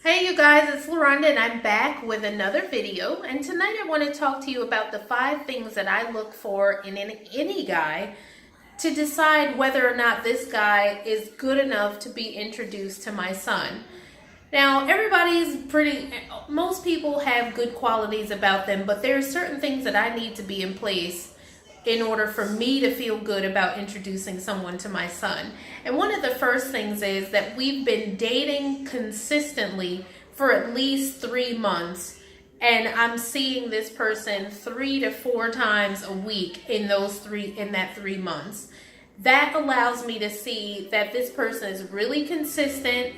Hey you guys, it's LaRonda and I'm back with another video. And tonight I want to talk to you about the 5 things that I look for in any guy to decide whether or not this guy is good enough to be introduced to my son. Now, most people have good qualities about them, but there are certain things that I need to be in place in order for me to feel good about introducing someone to my son. And one of the first things is that we've been dating consistently for at least 3 months, and I'm seeing this person 3 to 4 times a week in that 3 months. That allows me to see that this person is really consistent,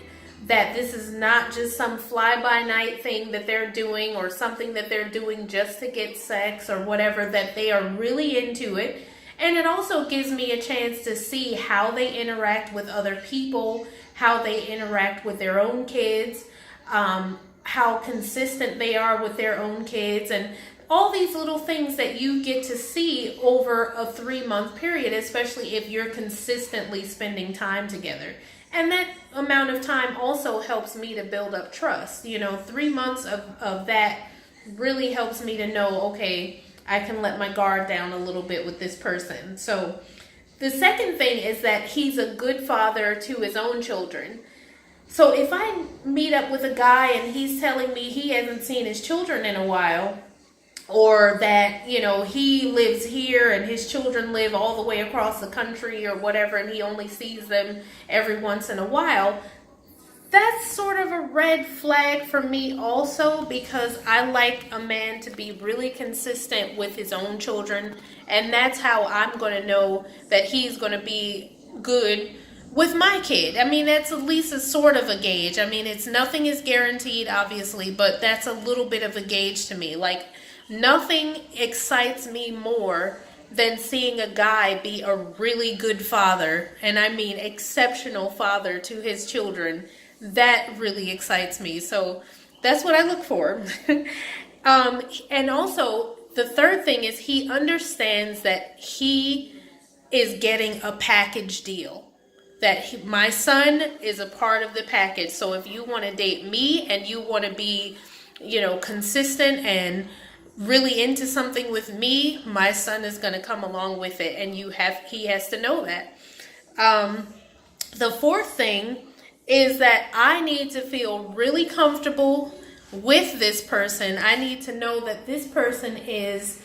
that this is not just some fly-by-night thing that they're doing or something that they're doing just to get sex or whatever, that they are really into it. And it also gives me a chance to see how they interact with other people, how they interact with their own kids, how consistent they are with their own kids, and all these little things that you get to see over a 3-month period, especially if you're consistently spending time together. And that amount of time also helps me to build up trust. 3 months of that really helps me to know, okay, I can let my guard down a little bit with this person. So the second thing is that he's a good father to his own children. So if I meet up with a guy and he's telling me he hasn't seen his children in a while, or that, he lives here and his children live all the way across the country or whatever, and he only sees them every once in a while, that's sort of a red flag for me also, because I like a man to be really consistent with his own children, and that's how I'm going to know that he's going to be good with my kid. I mean, that's at least a sort of a gauge. I mean, nothing is guaranteed, obviously, but that's a little bit of a gauge to me. Like, nothing excites me more than seeing a guy be a really good father, and I mean exceptional father to his children. That really excites me. So that's what I look for. And also, the third thing is he understands that he is getting a package deal. That my son is a part of the package. So if you want to date me and you want to be, consistent and really into something with me, my son is going to come along with it, and he has to know that. The fourth thing is that I need to feel really comfortable with this person. I need to know that this person is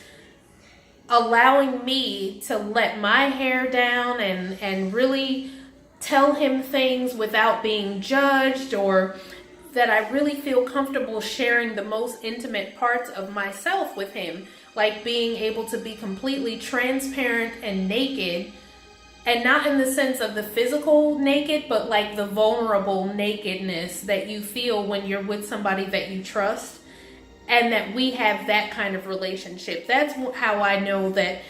allowing me to let my hair down and really tell him things without being judged, or that I really feel comfortable sharing the most intimate parts of myself with him, like being able to be completely transparent and naked, and not in the sense of the physical naked, but like the vulnerable nakedness that you feel when you're with somebody that you trust, and that we have that kind of relationship. That's how I know that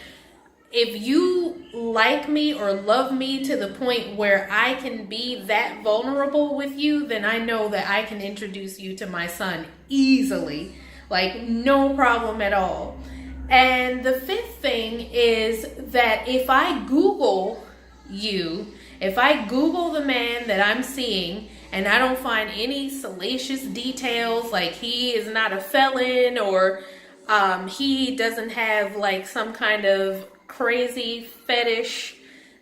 if you like me or love me to the point where I can be that vulnerable with you, then I know that I can introduce you to my son easily, like no problem at all. And the fifth thing is that if I Google the man that I'm seeing, and I don't find any salacious details, like he is not a felon, or he doesn't have like some kind of crazy fetish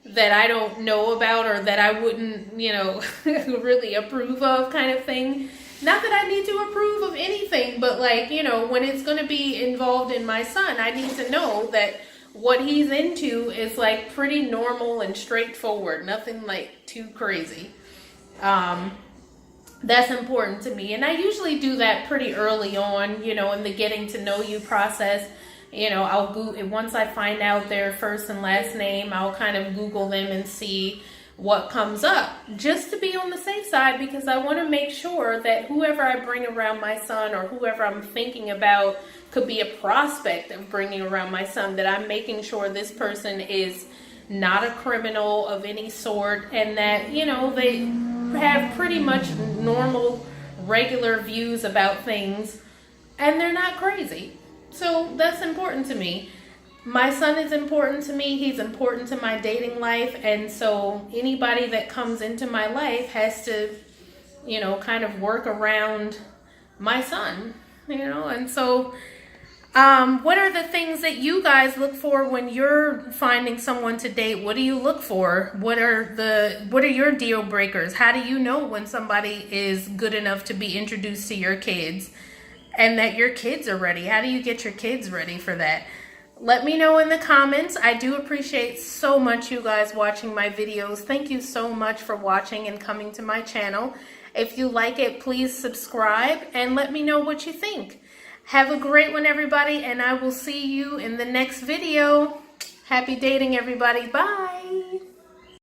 that I don't know about, or that I wouldn't, really approve of, kind of thing. Not that I need to approve of anything, but like, when it's going to be involved in my son, I need to know that what he's into is like pretty normal and straightforward, nothing like too crazy. That's important to me, and I usually do that pretty early on, in the getting to know you process. I'll Google, once I find out their first and last name, I'll kind of Google them and see what comes up, just to be on the safe side, because I want to make sure that whoever I bring around my son, or whoever I'm thinking about could be a prospect of bringing around my son, that I'm making sure this person is not a criminal of any sort, and that, they have pretty much normal, regular views about things, and they're not crazy. So that's important to me. My son is important to me. He's important to my dating life. And so anybody that comes into my life has to you know, kind of work around my son, you know. And so what are the things that you guys look for when you're finding someone to date? What do you look for? What are your deal breakers? How do you know when somebody is good enough to be introduced to your kids and that your kids are ready? How do you get your kids ready for that? Let me know in the comments. I do appreciate so much you guys watching my videos. Thank you so much for watching and coming to my channel. If you like it, please subscribe and let me know what you think. Have a great one, everybody, and I will see you in the next video. Happy dating, everybody. Bye.